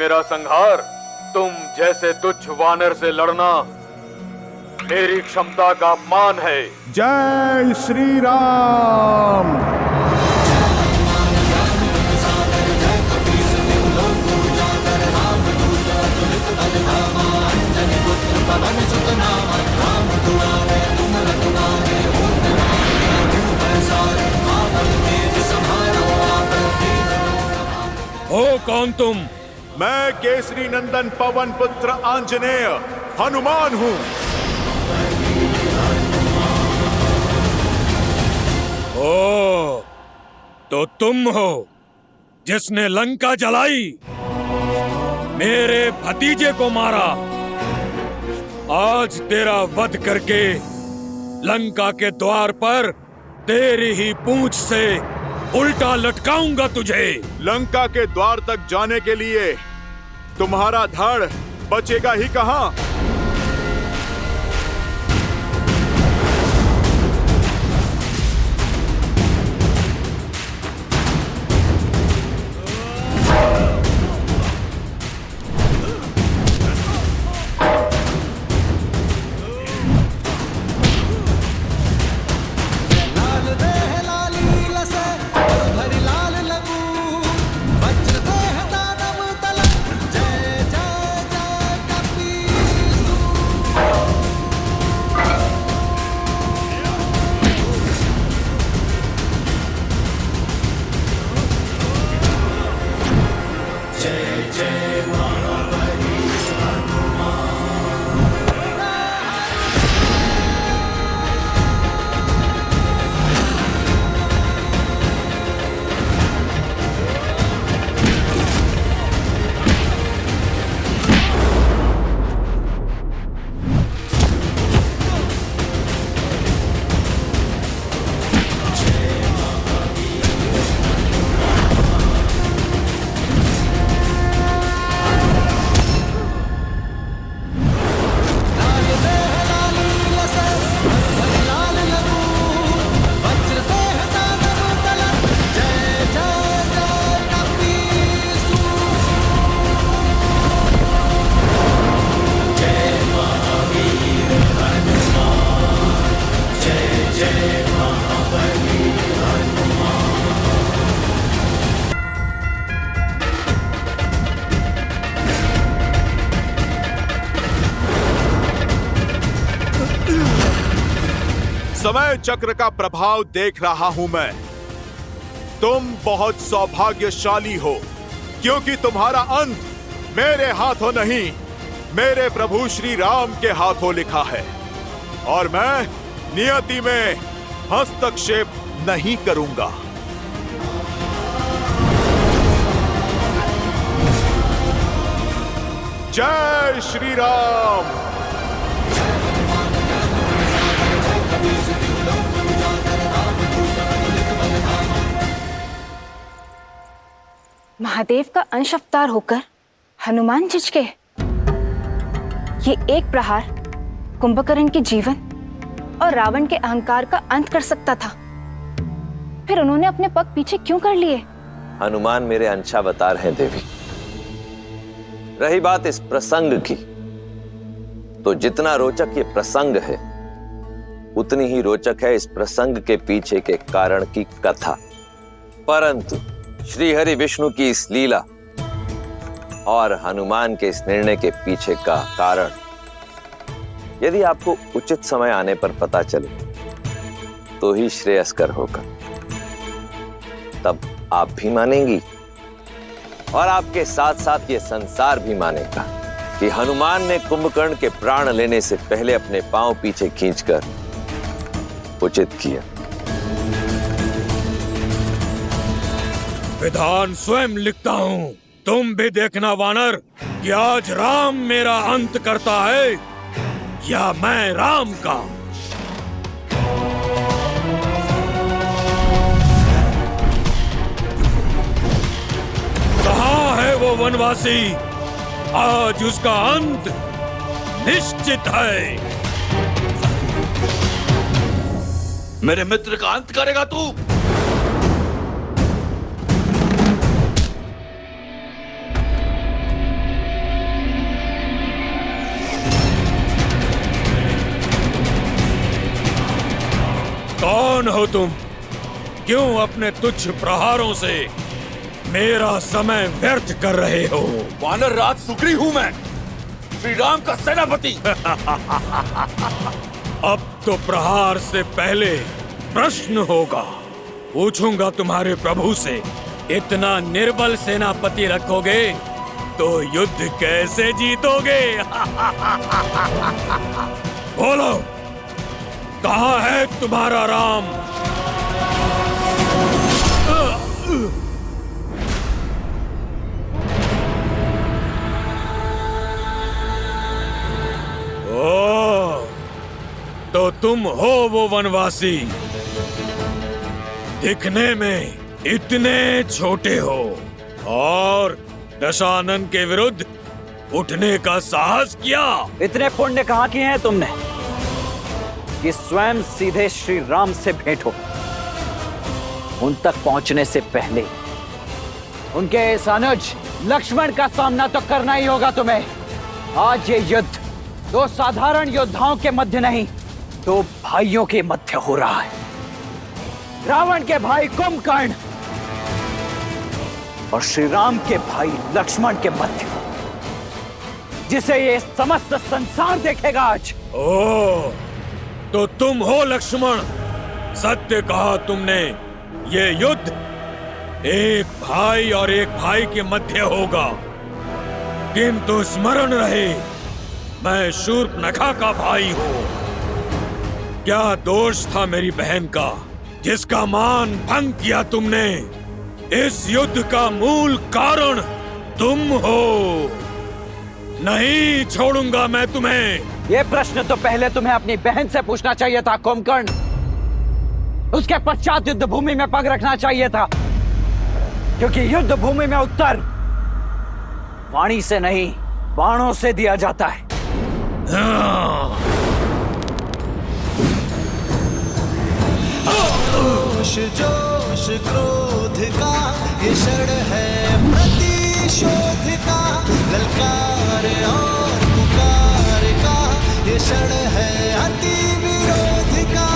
मेरा संहार तुम जैसे तुच्छ वानर से लड़ना मेरी क्षमता का अपमान है। जय श्री राम। ओ कौन तुम? मैं केसरी नंदन पवन पुत्र आंजनेय हनुमान हूँ। ओ, तो तुम हो जिसने लंका जलाई, मेरे भतीजे को मारा। आज तेरा वध करके लंका के द्वार पर तेरी ही पूंछ से उल्टा लटकाऊंगा तुझे। लंका के द्वार तक जाने के लिए तुम्हारा धड़ बचेगा ही कहाँ। समय चक्र का प्रभाव देख रहा हूं मैं। तुम बहुत सौभाग्यशाली हो क्योंकि तुम्हारा अंत मेरे हाथों नहीं, मेरे प्रभु श्री राम के हाथों लिखा है और मैं नियति में हस्तक्षेप नहीं करूंगा। जय श्री राम। महादेव का अंश अवतार होकर हनुमान जी के ये एक प्रहार कुंभकर्ण के जीवन और रावण के अहंकार का अंत कर सकता था। फिर उन्होंने अपने पग पीछे क्यों कर लिए? हनुमान मेरे अंशावतार हैं देवी। रही बात इस प्रसंग की, तो जितना रोचक ये प्रसंग है उतनी ही रोचक है इस प्रसंग के पीछे के कारण की कथा। परंतु श्री हरि विष्णु की इस लीला और हनुमान के इस निर्णय के पीछे का कारण यदि आपको उचित समय आने पर पता चले तो ही श्रेयस्कर होगा। तब आप भी मानेंगी और आपके साथ साथ ये संसार भी मानेगा कि हनुमान ने कुंभकर्ण के प्राण लेने से पहले अपने पांव पीछे खींचकर उचित किया। विधान स्वयं लिखता हूँ, तुम भी देखना वानर कि आज राम मेरा अंत करता है या मैं राम का। कहाँ है वो वनवासी? आज उसका अंत निश्चित है। मेरे मित्र का अंत करेगा तू? कौन हो तुम? क्यों अपने तुच्छ प्रहारों से मेरा समय व्यर्थ कर रहे हो? वानर राज सुग्रीव हूं मैं, श्री राम का सेनापति। अब तो प्रहार से पहले प्रश्न होगा। पूछूंगा तुम्हारे प्रभु से, इतना निर्बल सेनापति रखोगे तो युद्ध कैसे जीतोगे? बोलो, कहाँ है तुम्हारा राम? ओ, तो तुम हो वो वनवासी, दिखने में इतने छोटे हो और दशानन के विरुद्ध उठने का साहस किया। इतने पुण्य कहाँ किए हैं तुमने कि स्वयं सीधे श्री राम से भेंट हो? उन तक पहुंचने से पहले उनके इस अनुज लक्ष्मण का सामना तो करना ही होगा तुम्हें। आज ये युद्ध दो साधारण योद्धाओं के मध्य नहीं, दो भाइयों के मध्य हो रहा है। रावण के भाई कुंभकर्ण और श्री राम के भाई लक्ष्मण के मध्य, जिसे ये समस्त संसार देखेगा आज। ओ, तो तुम हो लक्ष्मण। सत्य कहा तुमने, ये युद्ध एक भाई और एक भाई के मध्य होगा। किंतु स्मरण रहे, मैं शूर्पणखा का भाई हूं। क्या दोष था मेरी बहन का जिसका मान भंग किया तुमने? इस युद्ध का मूल कारण तुम हो। नहीं छोड़ूंगा मैं तुम्हें। ये प्रश्न तो पहले तुम्हें अपनी बहन से पूछना चाहिए था कुंभकर्ण। उसके पश्चात युद्ध भूमि में पग रखना चाहिए था, क्योंकि युद्ध भूमि में उत्तर वाणी से नहीं, बाणों से दिया जाता है। जोश जोश क्रोध का ये क्षण है प्रतिशोध का, ललकार और पुकार का ये क्षण है अति विरोध का।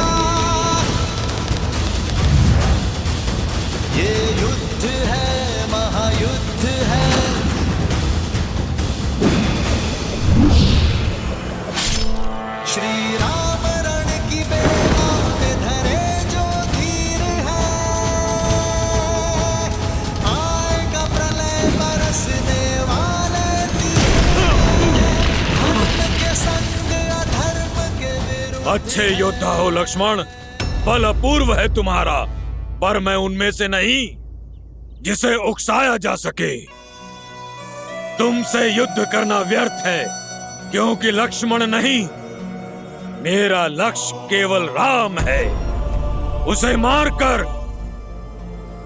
ये युद्ध है, महायुद्ध है। श्री राम रण की बेला में धरे जो धीर है, आएगा प्रलय बरसने वाले तीर, धर्म के संग अधर्म के विरुद्ध। अच्छे योद्धा हो लक्ष्मण, बल अपूर्व है तुम्हारा, पर मैं उनमें से नहीं जिसे उकसाया जा सके। तुमसे युद्ध करना व्यर्थ है, क्योंकि लक्ष्मण नहीं, मेरा लक्ष्य केवल राम है। उसे मारकर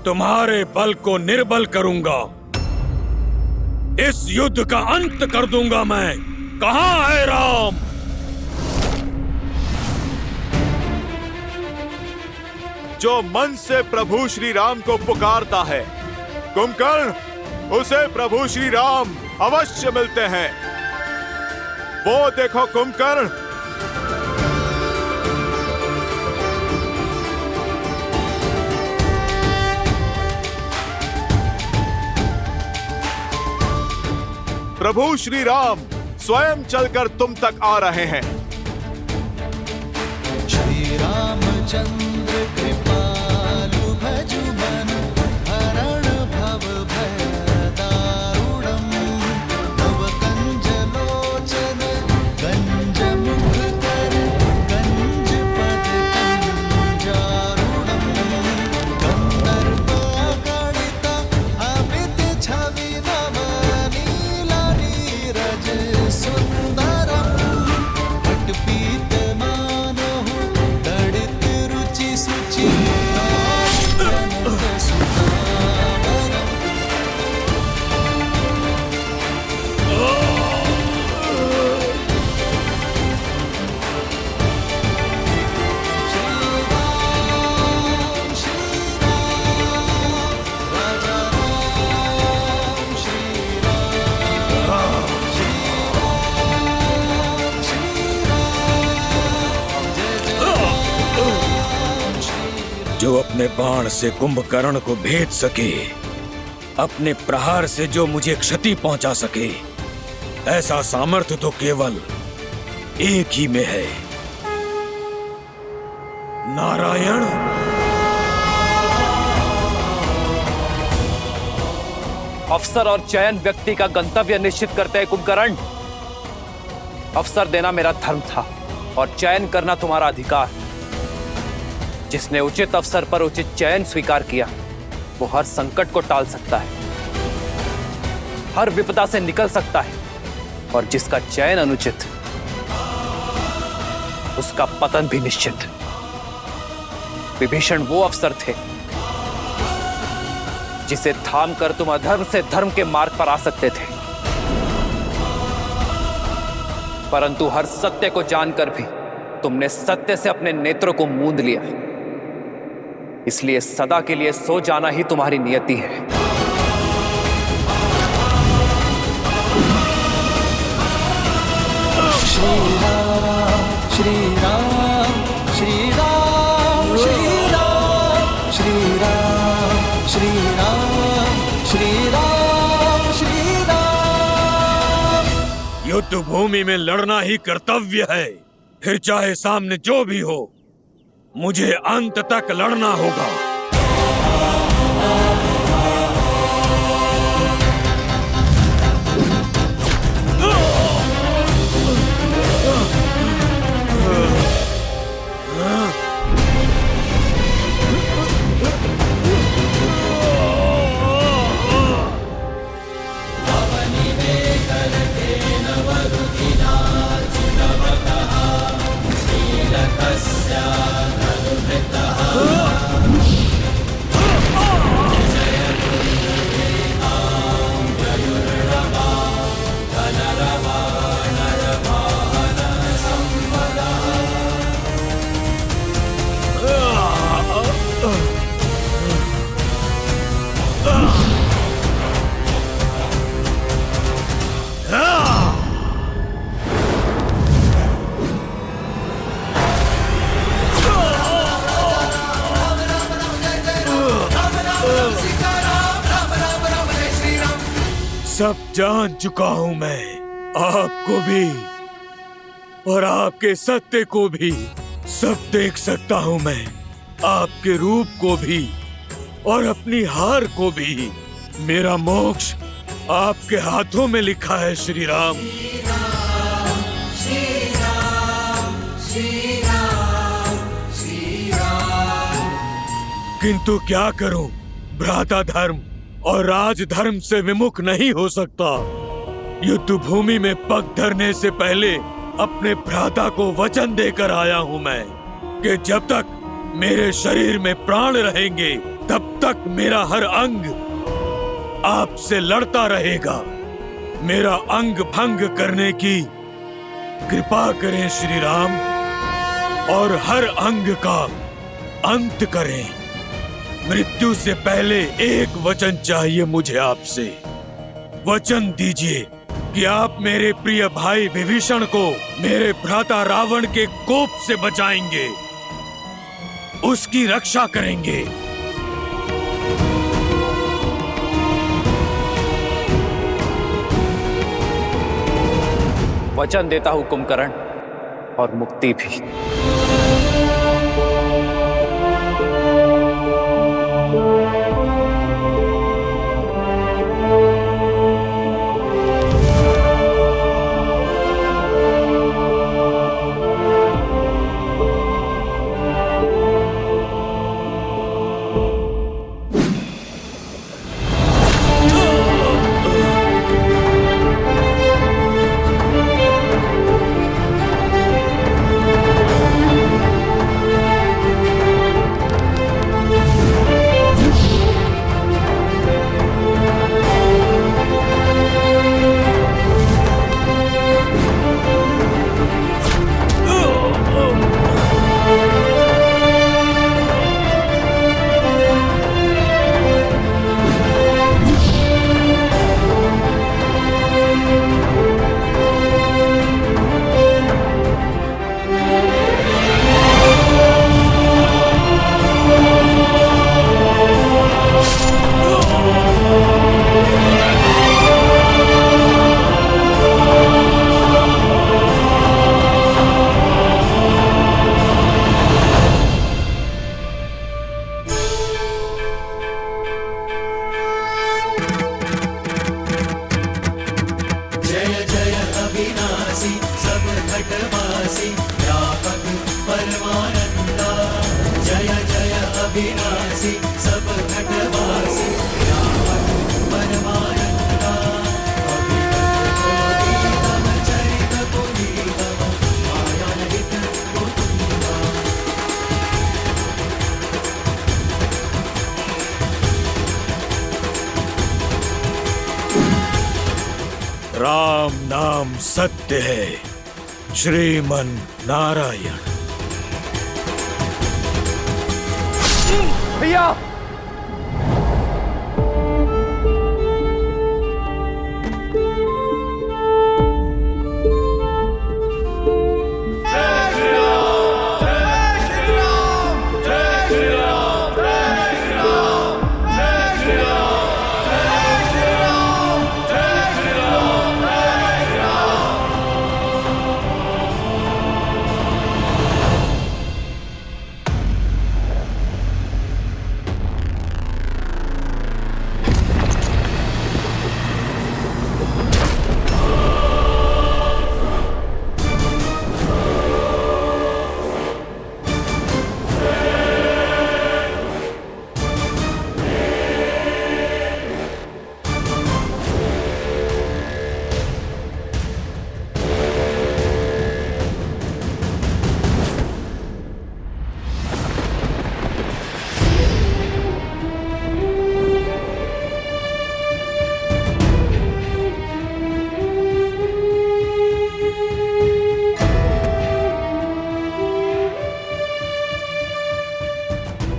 तुम्हारे बल को निर्बल करूंगा। इस युद्ध का अंत कर दूंगा मैं। कहाँ है राम? जो मन से प्रभु श्री राम को पुकारता है, कुंभकर्ण, उसे प्रभु श्री राम अवश्य मिलते हैं। वो देखो कुंभकर्ण, प्रभु श्री राम स्वयं चलकर तुम तक आ रहे हैं। श्री रामचंद्र कृपालु भजु मन, हरण भव भय दारुणम, तव कंज लोचन गंज मुख कर, गंज पद कंजारुणम, गंधर्व गणित अमित छवि नव नीला नीरज सुंदरम, पट पीत मानहु तड़ित रुचि सुचि जो अपने बाण से कुंभकर्ण को भेद सके, अपने प्रहार से जो मुझे क्षति पहुंचा सके, ऐसा सामर्थ्य तो केवल एक ही में है, नारायण। अवसर और चयन व्यक्ति का गंतव्य निश्चित करते हैं कुंभकर्ण। अवसर देना मेरा धर्म था और चयन करना तुम्हारा अधिकार। जिसने उचित अवसर पर उचित चयन स्वीकार किया, वो हर संकट को टाल सकता है, हर विपदा से निकल सकता है, और जिसका चयन अनुचित, उसका पतन भी निश्चित। विभीषण वो अवसर थे जिसे थाम कर तुम अधर्म से धर्म के मार्ग पर आ सकते थे, परंतु हर सत्य को जानकर भी तुमने सत्य से अपने नेत्रों को मूंद लिया। इसलिए सदा के लिए सो जाना ही तुम्हारी नियति है। श्री राम श्री राम श्री राम श्री राम श्री राम श्री राम श्री राम श्री राम। युद्ध भूमि में लड़ना ही कर्तव्य है, फिर चाहे सामने जो भी हो, मुझे अंत तक लड़ना होगा। सब जान चुका हूं मैं, आपको भी और आपके सत्य को भी। सब देख सकता हूं मैं, आपके रूप को भी और अपनी हार को भी। मेरा मोक्ष आपके हाथों में लिखा है श्री राम। किंतु क्या करूं, भ्राता धर्म और राजधर्म से विमुख नहीं हो सकता। युद्ध भूमि में पग धरने से पहले अपने भ्राता को वचन देकर आया हूं मैं कि जब तक मेरे शरीर में प्राण रहेंगे, तब तक मेरा हर अंग आपसे लड़ता रहेगा। मेरा अंग भंग करने की कृपा करें श्री राम, और हर अंग का अंत करें। मृत्यु से पहले एक वचन चाहिए मुझे आपसे। वचन दीजिए कि आप मेरे प्रिय भाई विभीषण को मेरे भ्राता रावण के कोप से बचाएंगे, उसकी रक्षा करेंगे। वचन देता हूं कुंभकर्ण, और मुक्ति भी। जय जय अविनाशी सब घटवासी व्यापक परमानंदा जय जय अविनाशी सब घटवासी व्यापक परमानंदा अभिगत पुनीतम चरित पुनीतम मायारहित गोविंदा राम नाम सत्य है, श्रीमन नारायण। भैया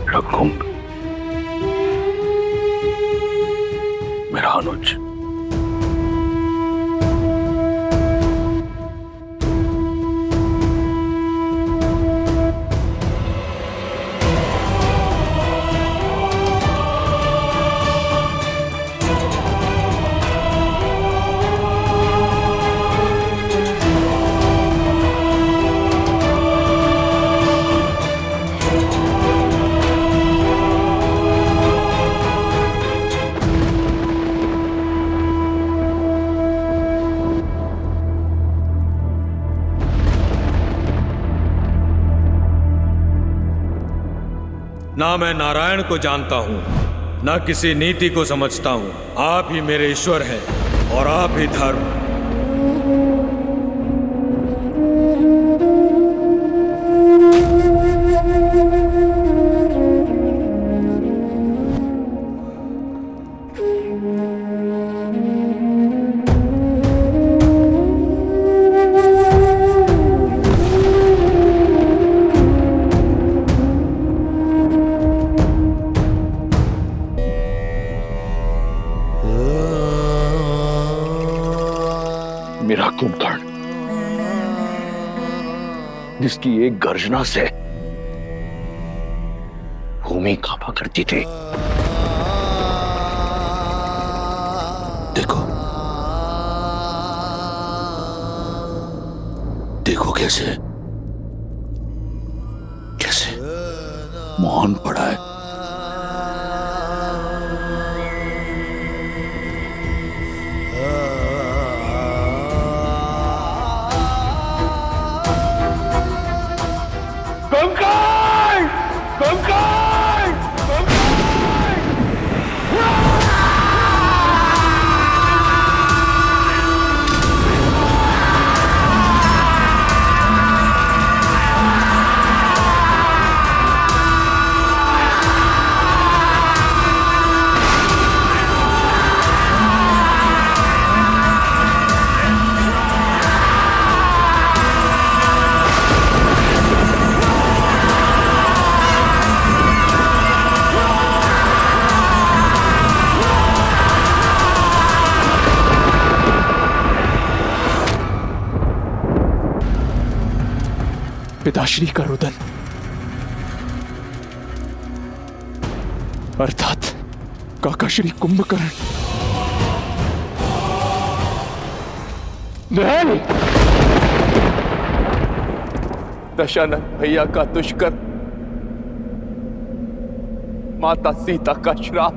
रघुकुंभ, मेरा अनुज, ना मैं नारायण को जानता हूं, ना किसी नीति को समझता हूं। आप ही मेरे ईश्वर हैं और आप ही धर्म। मेरा कुंभकर्ण, जिसकी एक गर्जना से भूमि कांपा करती थी। देखो देखो कैसे कैसे मौन पड़ा है। पिताश्री का रुदन अर्थात काकाश्री कुंभकर्ण। नहीं, दशानन भैया का दुष्कर, माता सीता का श्राप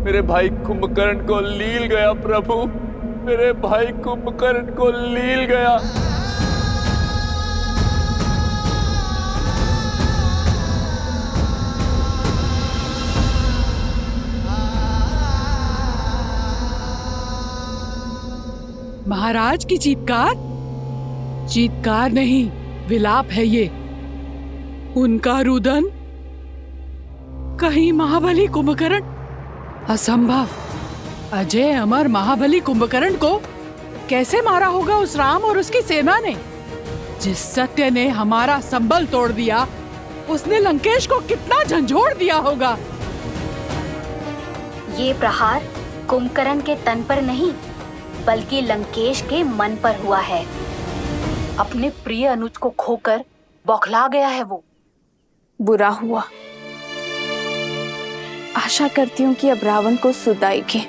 मेरे भाई कुंभकर्ण को लील गया प्रभु। मेरे भाई कुंभकर्ण को लील गया। महाराज की चीत्कार? चीत्कार नहीं, विलाप है ये। उनका रुदन? कहीं महाबली कुंभकर्ण? असंभव। अजय अमर महाबली कुंभकर्ण को कैसे मारा होगा उस राम और उसकी सेना ने? जिस सत्य ने हमारा संबल तोड़ दिया, उसने लंकेश को कितना झंझोड़ दिया होगा। ये प्रहार कुंभकर्ण के तन पर नहीं, बल्कि लंकेश के मन पर हुआ है। अपने प्रिय अनुज को खोकर बौखला गया है वो। बुरा हुआ। आशा करती हूँ कि अब रावण को सुध आएगी।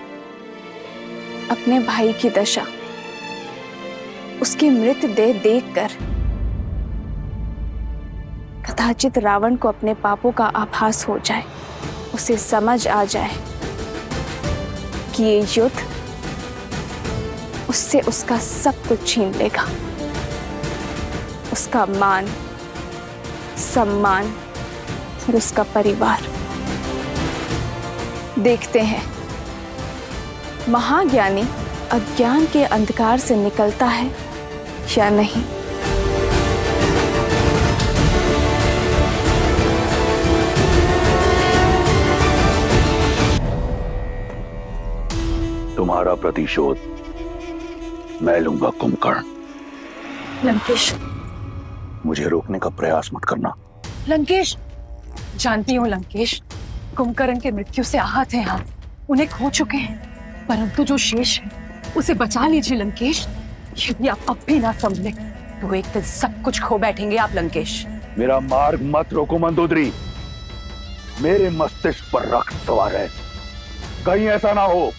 अपने भाई की दशा, उसकी मृत देह देखकर कदाचित रावण को अपने पापों का आभास हो जाए, उसे समझ आ जाए कि ये युद्ध उससे उसका सब कुछ छीन लेगा, उसका मान, सम्मान और उसका परिवार। देखते हैं महाज्ञानी अज्ञान के अंधकार से निकलता है या नहीं। तुम्हारा प्रतिशोध मैं लूंगा कुंभकर्ण। लंकेश, मुझे रोकने का प्रयास मत करना। लंकेश, जानती हूँ लंकेश, कुंभकर्ण के मृत्यु से आहत हैं हम, उन्हें खो चुके हैं, परंतु जो शेष है उसे बचा लीजिए लंकेश। यदि आप अब भी ना संभले तो एक दिन सब कुछ खो बैठेंगे आप लंकेश। मेरा मार्ग मत रोको मंदोदरी। मेरे मस्तिष्क पर रक्त सवार है। कहीं ऐसा ना हो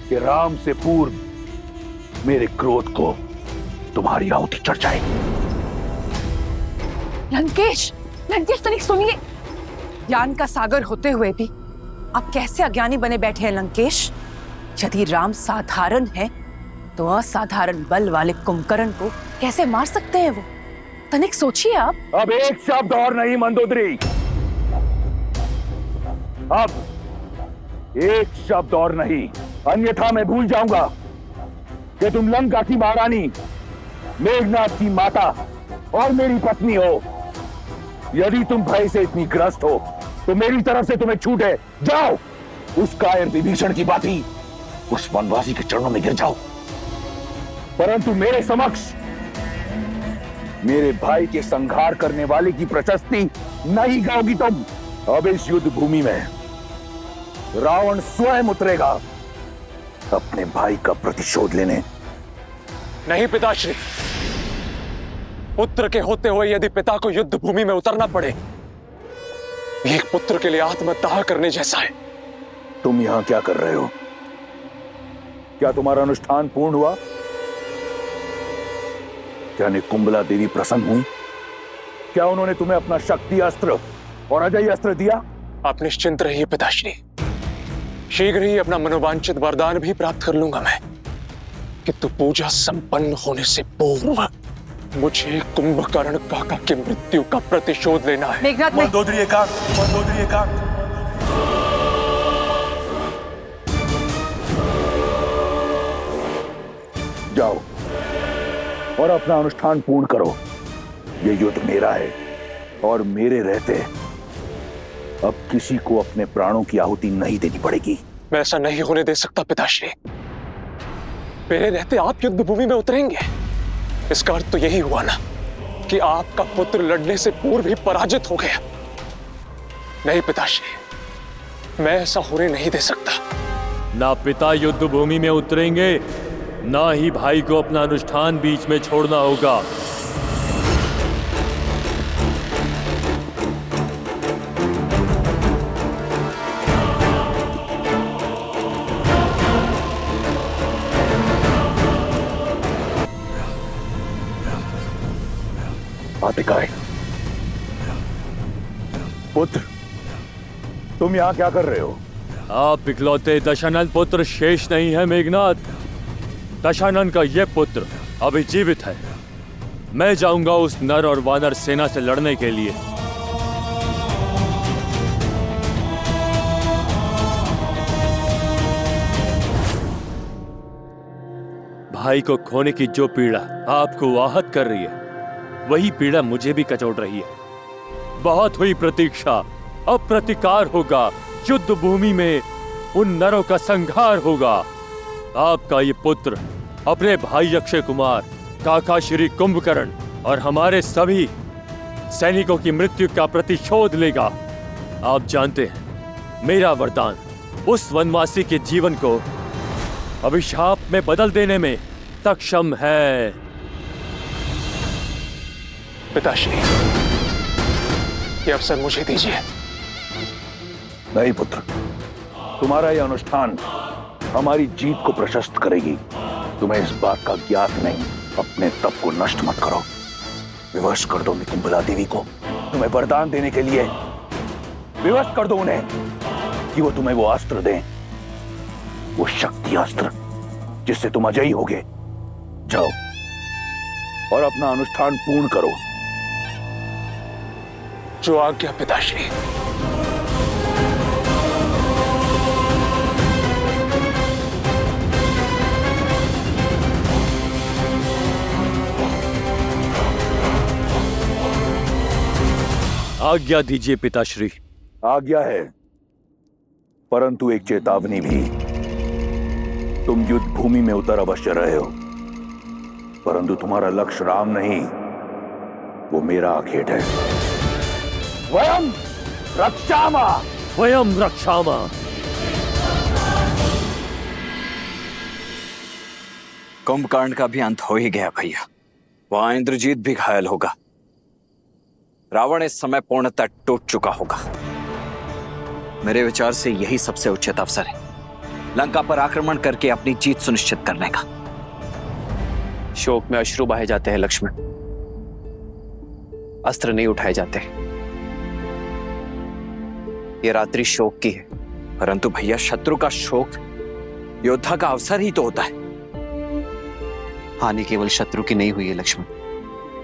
कि राम से पूर्व मेरे क्रोध को तुम्हारी आहुति चढ़ जाए। लंकेश, लंकेश तनिक सुनिए। ज्ञान का सागर होते हुए भी आप कैसे अज्ञानी बने बैठे हैं लंकेश? यदि राम साधारण है तो असाधारण बल वाले कुंभकर्ण को कैसे मार सकते हैं वो? तनिक सोचिए आप। अब एक शब्द और नहीं मंदोदरी, अब एक शब्द और नहीं, अन्यथा मैं भूल जाऊंगा कि तुम लंका की महारानी, मेघनाथ की माता और मेरी पत्नी हो। यदि तुम भय से इतनी ग्रस्त हो तो मेरी तरफ से तुम्हें छूट है, जाओ उस कायर विभीषण की बाती उस वनवासी के चरणों में गिर जाओ। परंतु मेरे समक्ष मेरे भाई के संहार करने वाले की प्रशस्ति नहीं गाओगी तुम। अब इस युद्ध भूमि में रावण स्वयं उतरेगा अपने भाई का प्रतिशोध लेने। नहीं पिताश्री, पुत्र के होते हुए यदि पिता को युद्ध भूमि में उतरना पड़े, एक पुत्र के लिए आत्मदाह करने जैसा है। तुम यहां क्या कर रहे हो? क्या तुम्हारा अनुष्ठान पूर्ण हुआ? क्या निकुंबला देवी प्रसन्न हुई? क्या उन्होंने तुम्हें अपना शक्ति अस्त्र और अजय अस्त्र दिया? आप निश्चिंत रहिए पिताश्री, शीघ्र ही अपना मनोवांछित वरदान भी प्राप्त कर लूंगा मैं। किंतु पूजा संपन्न होने से पूर्व मुझे कुंभकर्ण काका की मृत्यु का प्रतिशोध लेना है। मेघनाथ, मंदोदरी एकांत, मंदोदरी एकांत। जाओ और अपना अनुष्ठान पूर्ण करो। ये युद्ध मेरा है और मेरे रहते अब किसी को अपने प्राणों की आहुति नहीं देनी पड़ेगी। मैं ऐसा नहीं होने दे सकता पिताश्री। मेरे रहते आप युद्ध भूमि में उतरेंगे, इसका अर्थ तो यही हुआ ना कि आपका पुत्र लड़ने से पूर्व ही पराजित हो गया। नहीं पिताश्री, मैं ऐसा होने नहीं दे सकता। ना पिता युद्ध भूमि में उतरेंगे, ना ही भाई को अपना अनुष्ठान बीच में छोड़ना होगा। आतिकाय, पुत्र, तुम यहां क्या कर रहे हो? आप इकलौते दशानन पुत्र शेष नहीं है मेघनाथ। दशानन का यह पुत्र अभी जीवित है। मैं जाऊंगा उस नर और वानर सेना से लड़ने के लिए। भाई को खोने की जो पीड़ा आपको आहत कर रही है, वही पीड़ा मुझे भी कचोट रही है। बहुत हुई प्रतीक्षा, अब प्रतिकार होगा। युद्ध भूमि में उन नरों का संहार होगा। आपका ये पुत्र अपने भाई अक्षय कुमार, काका श्री कुंभकर्ण और हमारे सभी सैनिकों की मृत्यु का प्रतिशोध लेगा। आप जानते हैं, मेरा वरदान उस वनवासी के जीवन को अभिशाप में बदल देने में सक्षम है। पिताश्री, ये अवसर मुझे दीजिए। नहीं पुत्र, तुम्हारा यह अनुष्ठान हमारी जीत को प्रशस्त करेगी। तुम्हें इस बात का ज्ञात नहीं, अपने तप को नष्ट मत करो। विवश कर दो निकुंभला देवी को, तुम्हें वरदान देने के लिए विवश कर दो उन्हें कि वो तुम्हें वो अस्त्र दें, वो शक्ति अस्त्र जिससे तुम अजयी होगे। जाओ और अपना अनुष्ठान पूर्ण करो। जो आज्ञा पिताश्री। आज्ञा दीजिए पिताश्री। आज्ञा है, परंतु एक चेतावनी भी। तुम युद्ध भूमि में उतर अवश्य रहे हो, परंतु तुम्हारा लक्ष्य राम नहीं, वो मेरा आखेट है। वयम रक्षामा, स्वयं रक्षामा। कुंभकर्ण का भी अंत हो ही गया भैया। वहां इंद्रजीत भी घायल होगा। रावण इस समय पूर्णतः टूट चुका होगा। मेरे विचार से यही सबसे उचित अवसर है लंका पर आक्रमण करके अपनी जीत सुनिश्चित करने का। शोक में अश्रु बहे जाते हैं लक्ष्मण, अस्त्र नहीं उठाए जाते। ये रात्रि शोक की है, परंतु भैया शत्रु का शोक योद्धा का अवसर ही तो होता है। हानि केवल शत्रु की नहीं हुई है लक्ष्मण,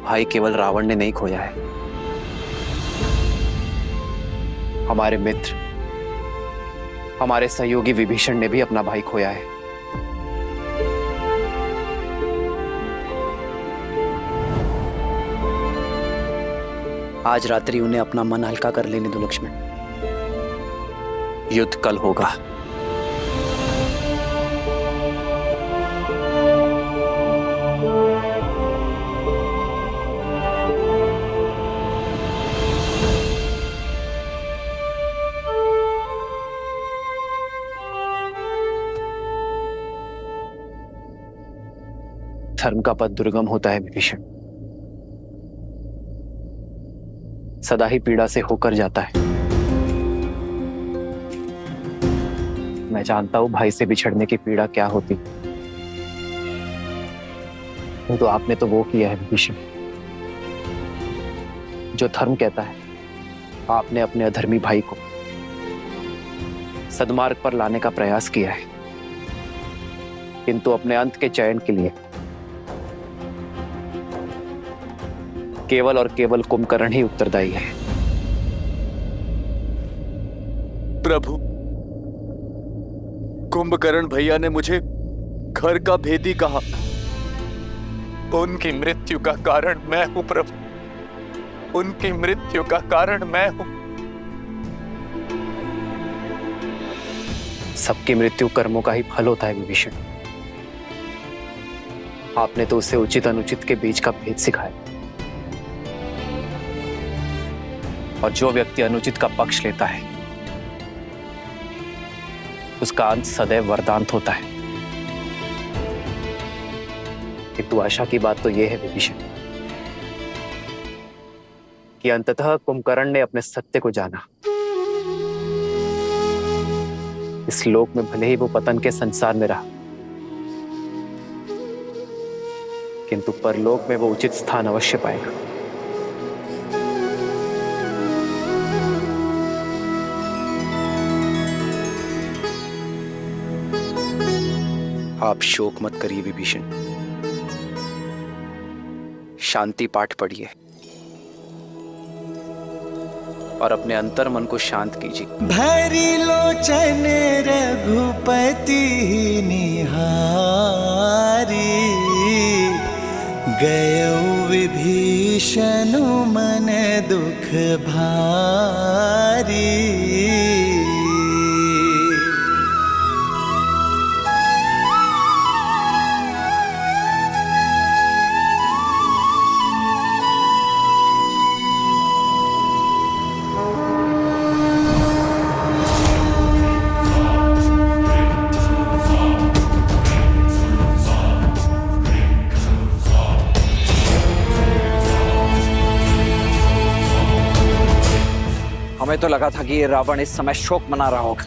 भाई केवल रावण ने नहीं खोया है। हमारे मित्र, हमारे सहयोगी विभीषण ने भी अपना भाई खोया है। आज रात्रि उन्हें अपना मन हल्का कर लेने दो लक्ष्मण। युद्ध कल होगा। धर्म का पथ दुर्गम होता है विभीषण, सदा ही पीड़ा से होकर जाता है। मैं जानता हूं भाई से बिछड़ने की पीड़ा क्या होती, तो आपने तो वो किया है विभीषण जो धर्म कहता है। आपने अपने अधर्मी भाई को सद्मार्ग पर लाने का प्रयास किया है, किंतु अपने अंत के चयन के लिए केवल और केवल कुंभकर्ण ही उत्तरदायी है। प्रभु, कुंभकर्ण भैया ने मुझे घर का भेदी कहा। उनकी मृत्यु का कारण मैं हूं प्रभु, उनकी मृत्यु का कारण मैं हूं। सबकी मृत्यु कर्मों का ही फल होता है विभीषण। आपने तो उसे उचित अनुचित के बीच का भेद सिखाया, और जो व्यक्ति अनुचित का पक्ष लेता है उसका अंत सदैव वरदांत होता है। किंतु आशा की बात तो यह है विभीषण कि अंततः कुंभकर्ण ने अपने सत्य को जाना। इस लोक में भले ही वो पतन के संसार में रहा, किंतु परलोक में वो उचित स्थान अवश्य पाएगा। आप शोक मत करिए विभीषण, शांति पाठ पढ़िए और अपने अंतर मन को शांत कीजिए। भरी लोचन रघुपति निहारी, गयो विभीषण मन दुख भारी। हमें तो लगा था कि ये रावण इस समय शोक मना रहा होगा,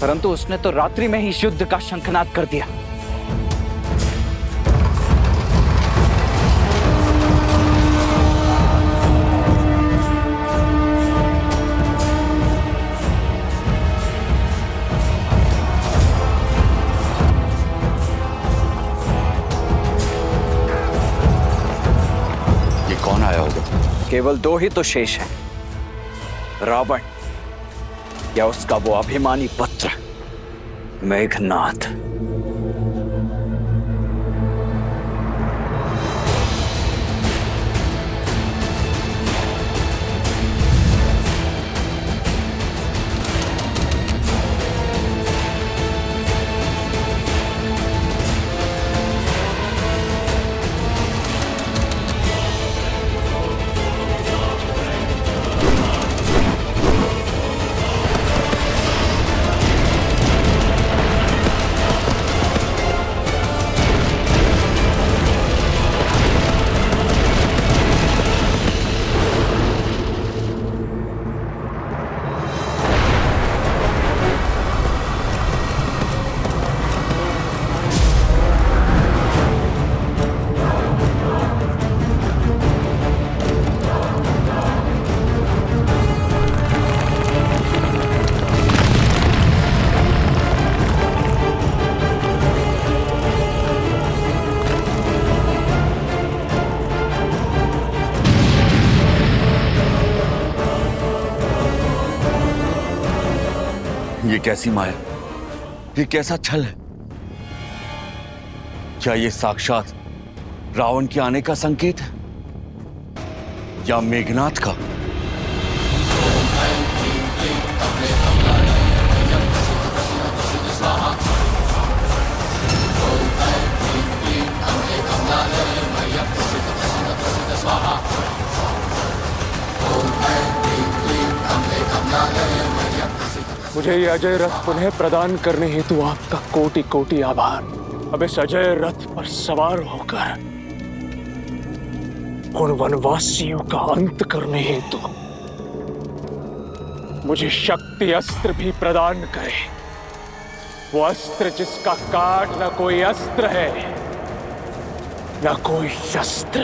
परंतु उसने तो रात्रि में ही इस युद्ध का शंखनाद कर दिया। ये कौन आया होगा? केवल दो ही तो शेष हैं, रावण या उसका वो अभिमानी पुत्र मेघनाद। ये कैसी माया, ये कैसा छल है? क्या ये साक्षात रावण के आने का संकेत है या मेघनाद का? मुझे ये अजय रथ पुनः प्रदान करने हेतु आपका कोटि कोटि आभार। अब इस अजय रथ पर सवार होकर उन वनवासियों का अंत करने हेतु मुझे शक्ति अस्त्र भी प्रदान करे। वो अस्त्र जिसका काट न कोई अस्त्र है न कोई शस्त्र।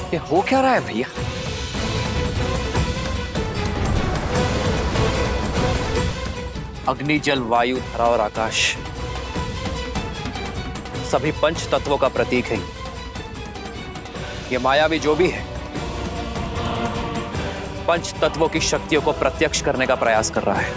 ये हो क्या रहा है भैया? अग्नि, जल, वायु, धरा और आकाश सभी पंच तत्वों का प्रतीक है। ये मायावी जो भी है पंच तत्वों की शक्तियों को प्रत्यक्ष करने का प्रयास कर रहा है।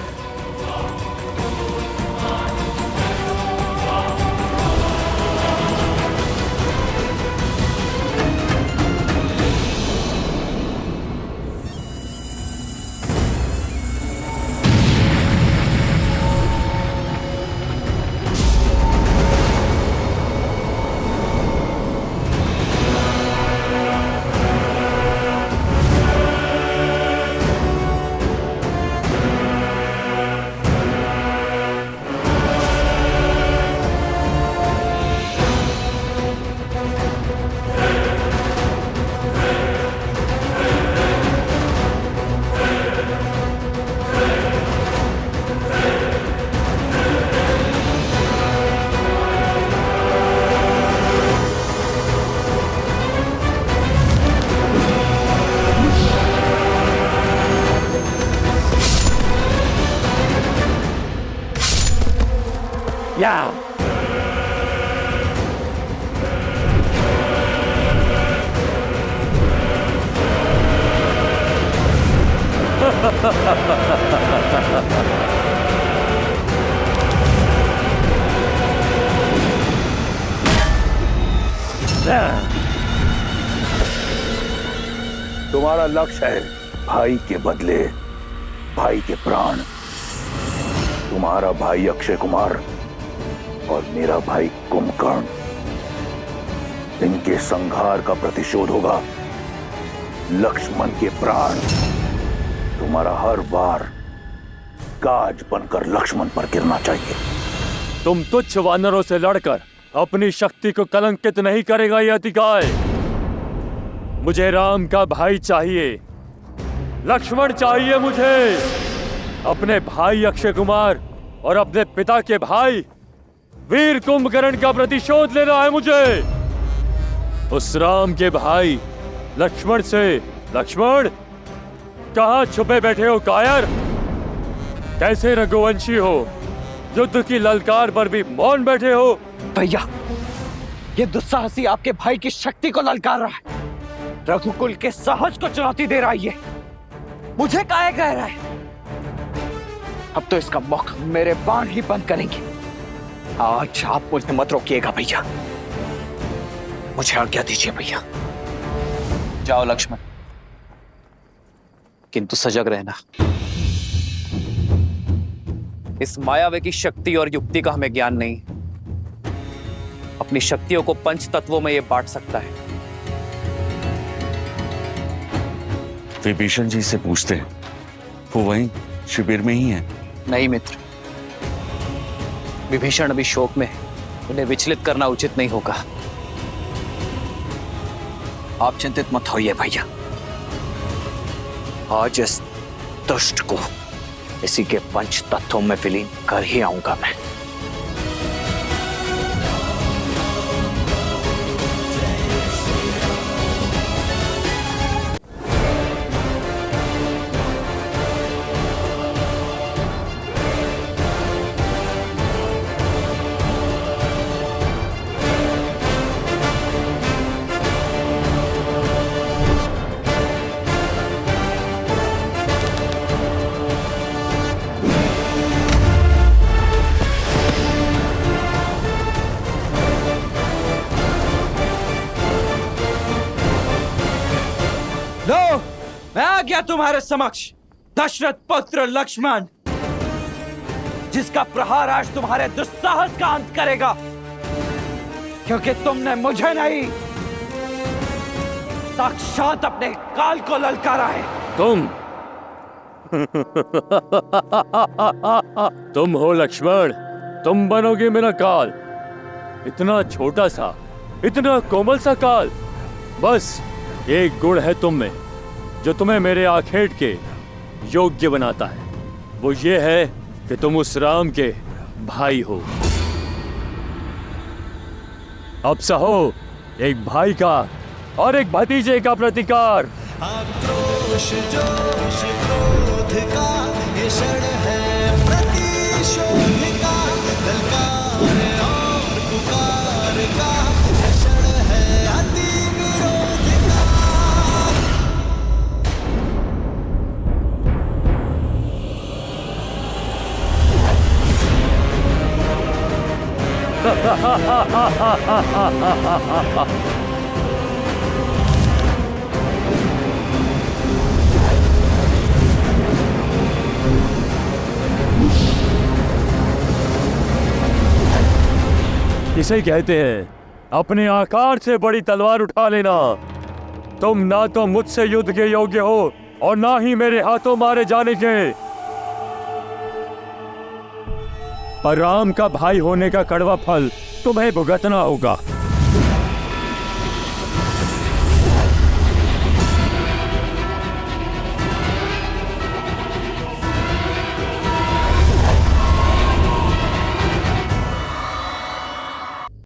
तुम्हारा लक्ष्य है भाई के बदले भाई के प्राण। तुम्हारा भाई अक्षय कुमार और मेरा भाई कुंभकर्ण, इनके संहार का प्रतिशोध होगा लक्ष्मण के प्राण। तुम्हारा हर वार गाज बनकर लक्ष्मण पर गिरना चाहिए। तुम तुच्छ वानरों से लड़कर अपनी शक्ति को कलंकित नहीं करेगा ये अतिकाय। मुझे राम का भाई चाहिए, लक्ष्मण चाहिए मुझे। अपने भाई अक्षय कुमार और अपने पिता के भाई वीर कुंभकर्ण का प्रतिशोध लेना है मुझे। उस राम के भाई लक्ष्मण से। लक्ष्मण, कहां छुपे बैठे हो कायर? कैसे रघुवंशी हो, युद्ध की ललकार पर भी मौन बैठे हो? भैया, ये दुस्साहसी आपके भाई की शक्ति को ललकार रहा है, रघुकुल के साहस को चुनौती दे रहा है। ये मुझे काहे कह रहा है? अब तो इसका मुख मेरे बाण ही बंद करेंगे। आज आप मुझे मत रोकिएगा भैया, मुझे आज्ञा दीजिए भैया। जाओ लक्ष्मण, किंतु सजग रहना। इस मायावी की शक्ति और युक्ति का हमें ज्ञान नहीं। अपनी शक्तियों को पंच तत्वों में यह बांट सकता है। विभीषण जी से पूछते हैं, वो वहीं शिविर में ही है। नहीं मित्र, विभीषण अभी शोक में है, उन्हें विचलित करना उचित नहीं होगा। आप चिंतित मत होइए भैया, आज इस दुष्ट को इसी के पंच तत्वों में विलीन कर ही आऊंगा मैं। लो, मैं आ गया तुम्हारे समक्ष, दशरथ पुत्र लक्ष्मण, जिसका प्रहार आज तुम्हारे दुस्साहस का अंत करेगा, क्योंकि तुमने मुझे नहीं, साक्षात अपने काल को ललकारा है। तुम हो लक्ष्मण, तुम बनोगे मेरा काल। इतना छोटा सा, इतना कोमल सा काल। बस एक गुण है तुम में जो तुम्हें मेरे आखेट के योग्य बनाता है, वो ये है कि तुम उस राम के भाई हो। अब सहो एक भाई का और एक भतीजे का प्रतिकार। आक्रोश जोश क्रोध का ये क्षण है प्रतिशोध का, ललकार और पुकार का ये क्षण है अति विरोध का। इसे कहते हैं अपने आकार से बड़ी तलवार उठा लेना। तुम ना तो मुझसे युद्ध के योग्य हो और ना ही मेरे हाथों मारे जाने के। पर राम का भाई होने का कड़वा फल तुम्हें भुगतना होगा।